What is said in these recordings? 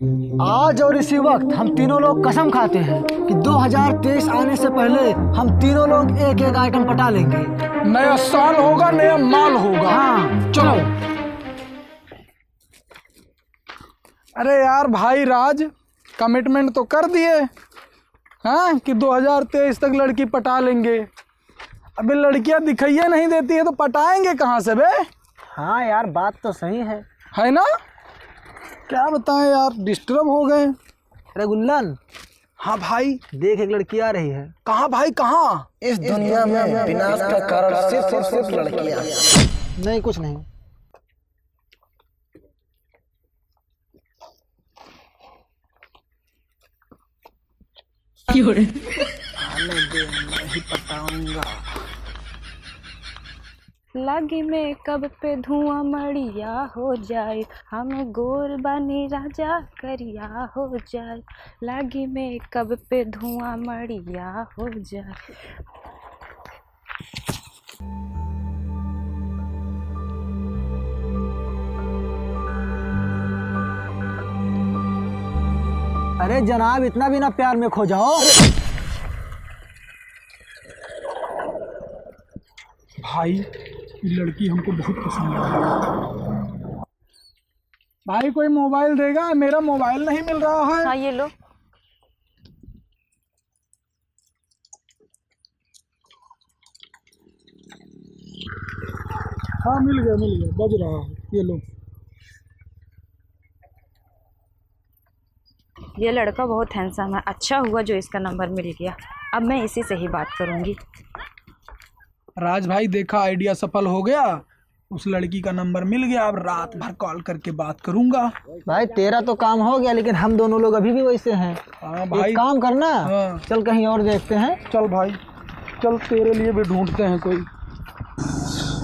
आज और इसी वक्त हम तीनों लोग कसम खाते हैं कि 2023 आने से पहले हम तीनों लोग एक एक आइटम पटा लेंगे। नया साल होगा, नया माल होगा। हाँ चलो। अरे यार भाई राज, कमिटमेंट तो कर दिए हाँ कि 2023 तक लड़की पटा लेंगे। अबे लड़कियां दिखाइए नहीं देती है तो पटाएंगे कहाँ से बे? हाँ यार, बात तो सही है ना? क्या बताएं यार, डिस्टर्ब हो गए। अरे गुल्लन, हाँ भाई, देख एक लड़की आ रही है। कहाँ भाई कहाँ? इस दुनिया में विनाश का कारण सिर्फ लड़कियां। नहीं, कुछ नहीं। नहीं पटाऊंगा। लागी में कब पे धुआं मड़िया हो जाए, हम गोर बानी राजा करिया हो जाए। लागी में कब पे धुआं मड़िया हो जाए। अरे जनाब, इतना भी ना प्यार में खो जाओ। भाई ये लड़की हमको बहुत पसंद है। भाई कोई मोबाइल देगा? मेरा मोबाइल नहीं मिल रहा है। हाँ ये लो। हाँ मिल गया बज रहा है, ये लो। ये लड़का बहुत हैंडसम है, अच्छा हुआ जो इसका नंबर मिल गया। अब मैं इसी से ही बात करूंगी। राज भाई देखा, आइडिया सफल हो गया। उस लड़की का नंबर मिल गया, अब रात भर कॉल करके बात करूंगा। भाई तेरा तो काम हो गया, लेकिन हम दोनों लोग अभी भी वैसे हैं। हाँ भाई, एक काम करना, हाँ। चल कहीं और देखते हैं। चल भाई चल, तेरे लिए भी ढूंढते हैं कोई।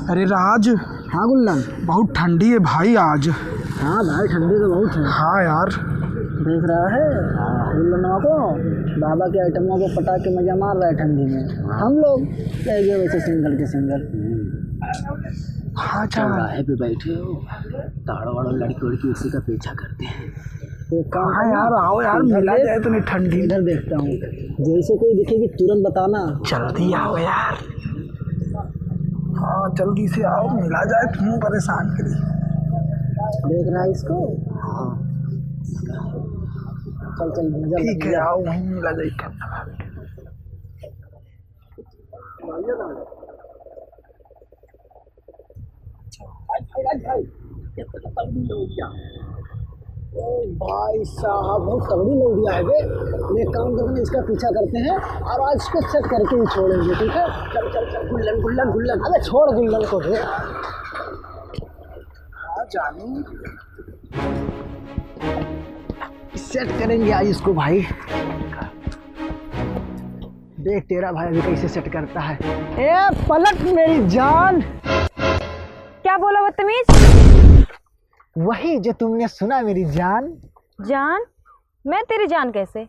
अरे राज। हाँ गुल्लन। बहुत ठंडी है भाई आज। हाँ भाई, ठंडी तो बहुत है। हाँ यार, देख रहा है गुल्लनों को, बाबा के आइटमों को पटा के मजा मार रहा है ठंडी में। हम लोग रह गए वैसे सिंगल के सिंगल। हाँ चौराहे पे बैठे हो, ताड़ वाड़ा लड़की उसी का पीछा करते हैं। तो हाँ यार, आओ यार, मिला जाए तो नहीं ठंडी। इधर देखता हूँ, जैसे कोई दिखेगी तुरंत बताना। जल्दी आओ यार। हाँ जल्दी से आओ, मिला जाए, तुम परेशान करिए। देख रहा है इसको? हाँ चल ठीक है, आओ वहीं मिला जाए। भाई साहब, बहुत तगड़ी लौड़िया है बे। एक काम करते, इसका पीछा करते हैं और आज इसको सेट करके ही छोड़ेंगे। ठीक है, चल चल चल। गुल्लन। अबे छोड़ गुल्लन को बे। हाँ जानू, सेट करेंगे आज इसको भाई। देख तेरा भाई अभी कैसे सेट करता है। ए पलट मेरी जान। क्या बोला बदतमीज? वही जो तुमने सुना मेरी जान। जान? मैं तेरी जान कैसे?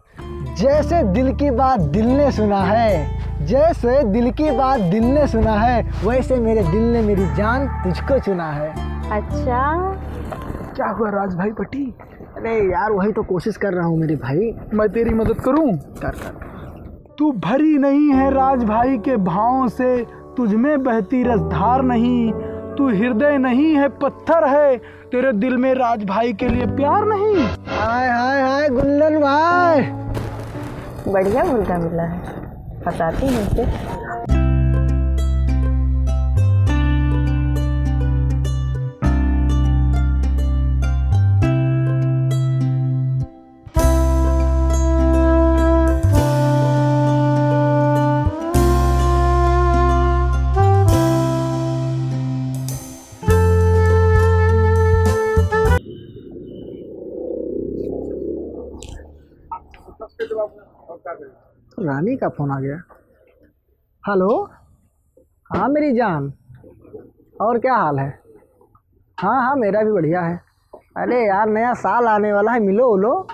जैसे दिल की बात दिल ने सुना है, जैसे दिल की बात दिल ने सुना है, वैसे मेरे दिल ने मेरी जान तुझको चुना है। अच्छा, क्या हुआ राज भाई पटी? अरे यार, वही तो कोशिश कर रहा हूँ मेरे भाई। मैं तेरी मदद करूं? कर। तू भरी नहीं है राज भाई के भावों से, तुझमें बहती रसधार नहीं। तू हृदय नहीं है, पत्थर है, तेरे दिल में राज भाई के लिए प्यार नहीं। हाय हाय हाय गुल्लन भाई, बढ़िया मुर्गा मिला है, बताती हूँ इसे। रानी का फोन आ गया। हेलो, हाँ मेरी जान, और क्या हाल है? हाँ मेरा भी बढ़िया है। अरे यार, नया साल आने वाला है, मिलो उलो।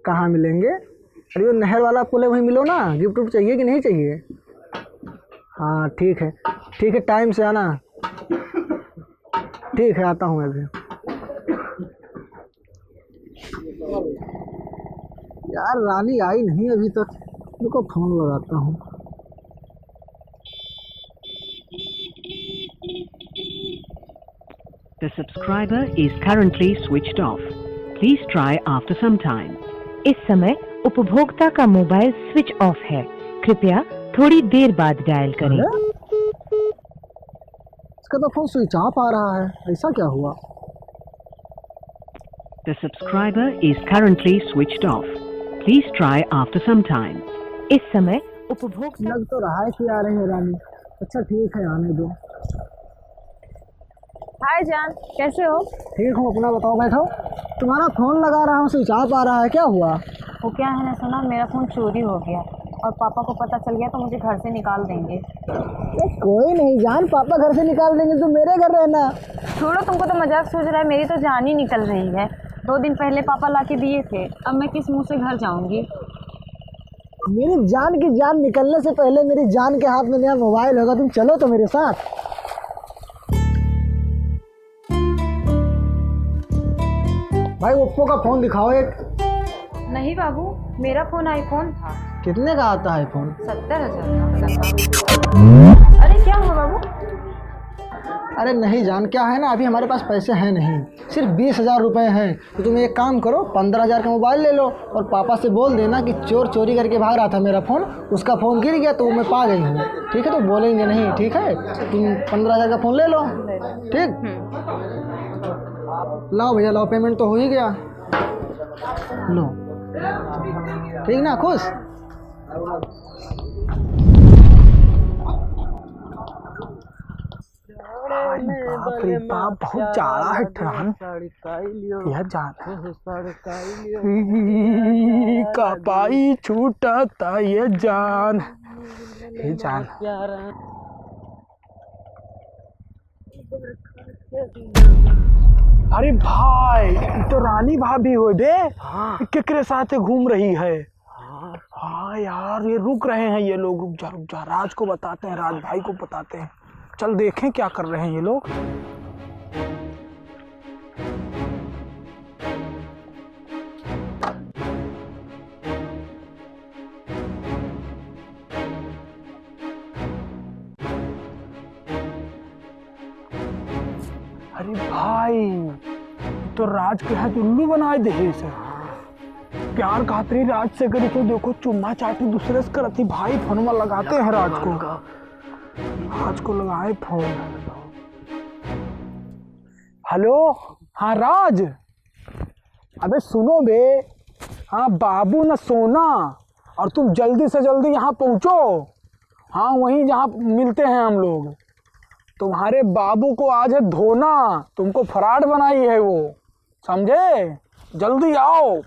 कहाँ मिलेंगे? अरे वो नहर वाला पुल है, वहीं मिलो ना। गिफ्ट उफ्ट चाहिए कि नहीं चाहिए? हाँ ठीक है, टाइम से आना। ठीक है, आता हूँ मैं भी। यार रानी आई नहीं अभी तक, रुको फोन लगाता हूँ। The subscriber is currently switched off. Please try after some time. इस समय उपभोक्ता का मोबाइल स्विच ऑफ है, कृपया थोड़ी देर बाद डायल करें। इसका तो फोन स्विच ऑफ आ रहा है, ऐसा क्या हुआ? The subscriber is currently switched off. Please try after some time. इस समय उपभोक्ता लग तो रहा है कि आ रही है रानी। अच्छा ठीक है, आने दो। हाय जान, कैसे हो? ठीक हूँ, अपना बताओ। बैठो। तुम्हारा फोन लगा रहा हूँ, स्विच ऑफ आ रहा है, क्या हुआ? वो क्या है ना, सुना मेरा फ़ोन चोरी हो गया और पापा को पता चल गया तो मुझे घर से निकाल देंगे। कोई नहीं जान, पापा घर से निकाल देंगे, तुम मेरे घर रहना। छोड़ो, तुमको तो मजाक सूझ रहा है, मेरी तो जान ही निकल रही है। 2 दिन पहले पापा ला के दिए थे, अब मैं किस मुंह से घर जाऊंगी? मेरी जान की जान निकलने से पहले मेरी जान के हाथ में नया मोबाइल होगा। तुम चलो तो मेरे साथ। भाई ओप्पो का फोन दिखाओ एक। नहीं बाबू, मेरा फ़ोन आईफोन था। कितने का आता है फोन? 70,000 का। अरे क्या हुआ बाबू? अरे नहीं जान, क्या है ना, अभी हमारे पास पैसे हैं नहीं, सिर्फ 20,000 रुपये हैं। तो तुम एक काम करो, 15,000 का मोबाइल ले लो और पापा से बोल देना कि चोर चोरी करके भाग रहा था मेरा फ़ोन, उसका फ़ोन गिर गया तो मैं पा गई हूँ। ठीक है, तो बोलेंगे नहीं। ठीक है, तुम 15,000 का फ़ोन ले लो। ठीक, लाओ भैया लाओ, पेमेंट तो हो ही गया। लो, ठीक ना, खुश? बाप रे बाप, बहुत जाड़ा है ठंड। यह जान कपाई छूटता ये जान, ये जान। अरे भाई, तो रानी भाभी हो दे। केकरे साथ घूम रही है? हाँ यार, ये रुक रहे हैं ये लोग। रुक जा, राज को बताते हैं, राज भाई को बताते हैं। चल देखें क्या कर रहे हैं ये लोग। अरे भाई, तो राज के हाथ उल्लू बनाए दे से। प्यार खातरी राज से करी तो देखो चुम्मा चाटी दूसरे से करती। भाई फोन लगाते हैं राज को, राज को लगाए फोन। हेलो, हाँ राज, अबे सुनो बे, हाँ बाबू न सोना, और तुम जल्दी से जल्दी यहाँ पहुँचो। हाँ वहीं जहाँ मिलते हैं हम लोग। तुम्हारे बाबू को आज है धोना, तुमको फ्रॉड बनाई है वो, समझे? जल्दी आओ।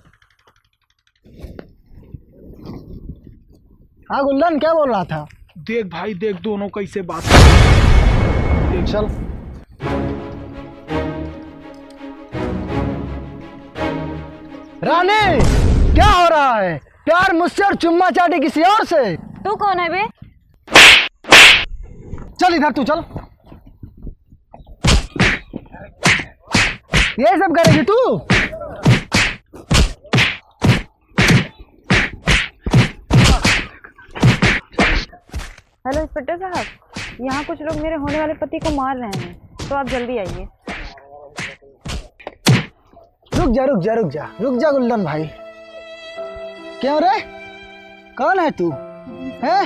हाँ गुल्लन, क्या बोल रहा था? देख भाई देख, दोनों कैसे बात देख। चल रानी, क्या हो रहा है? प्यार मुझसे और चुम्मा चाटी किसी और से? तू कौन है बे? चल इधर, तू चल। ये सब करेगी तू? हेलो इंस्पेक्टर साहब, यहाँ कुछ लोग मेरे होने वाले पति को मार रहे हैं, तो आप जल्दी आइए। रुक जा गुल्लन भाई। क्यों रे, कौन है तू? है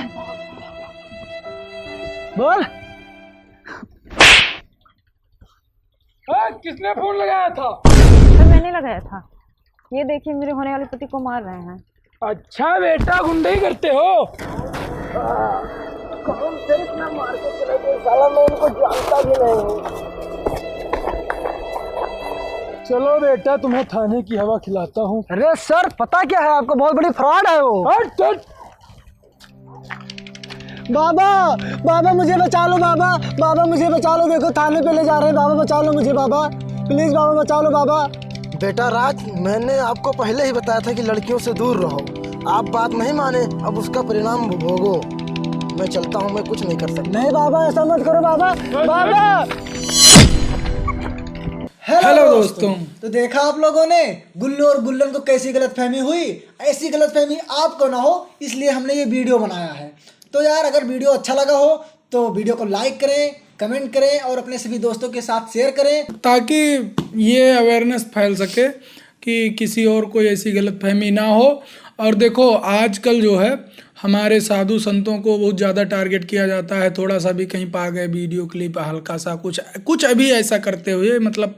बोल। किसने फोन लगाया था? सर मैंने लगाया था। ये देखिए, मेरे होने वाले पति को मार रहे हैं। अच्छा बेटा, गुंडे ही करते हो? कौन से इतना मार के चले गए, साला मैं उनको जानता भी नहीं। चलो बेटा, तुम्हें थाने की हवा खिलाता हूँ। अरे सर, पता क्या है आपको, बहुत बड़ी फ्रॉड है वो। बाबा मुझे बचा लो, बाबा मुझे बचा लो, देखो थाने पे ले जा रहे हैं। बाबा बचा लो मुझे, बाबा प्लीज, बाबा बचा लो बाबा। बेटा राज, मैंने आपको पहले ही बताया था कि लड़कियों से दूर रहो। आप बात नहीं माने, अब उसका परिणाम भोगो। मैं चलता हूँ, मैं कुछ नहीं कर सकता। नहीं बाबा, ऐसा मत करो बाबा। हेलो दोस्तों। तो देखा आप लोगों ने गुल्लू और गुल्लन को कैसी गलतफहमी हुई। ऐसी गलतफहमी आपको ना हो इसलिए हमने ये वीडियो बनाया है। तो यार अगर वीडियो अच्छा लगा हो तो वीडियो को लाइक करें, कमेंट करें और अपने सभी दोस्तों के साथ शेयर करें, ताकि ये अवेयरनेस फैल सके कि किसी और को ऐसी गलतफहमी ना हो। और देखो आजकल जो है हमारे साधु संतों को बहुत ज़्यादा टारगेट किया जाता है। थोड़ा सा भी कहीं पा गए वीडियो क्लिप, हल्का सा कुछ अभी ऐसा करते हुए, मतलब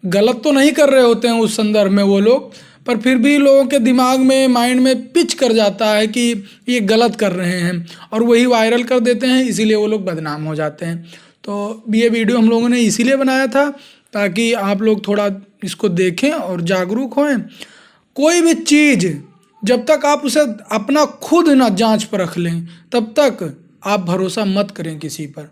गलत तो नहीं कर रहे होते हैं उस संदर्भ में वो लोग, पर फिर भी लोगों के दिमाग में, माइंड में पिच कर जाता है कि ये गलत कर रहे हैं और वही वायरल कर देते हैं, इसीलिए वो लोग बदनाम हो जाते हैं। तो ये वीडियो हम लोगों ने इसीलिए बनाया था ताकि आप लोग थोड़ा इसको देखें और जागरूक हों। कोई भी चीज़ जब तक आप उसे अपना खुद ना जांच परख लें तब तक आप भरोसा मत करें किसी पर।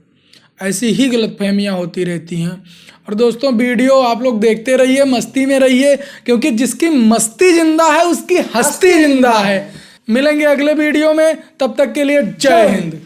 ऐसी ही गलतफहमियां होती रहती हैं। और दोस्तों वीडियो आप लोग देखते रहिए, मस्ती में रहिए, क्योंकि जिसकी मस्ती जिंदा है उसकी हस्ती जिंदा है। मिलेंगे अगले वीडियो में, तब तक के लिए जय हिंद।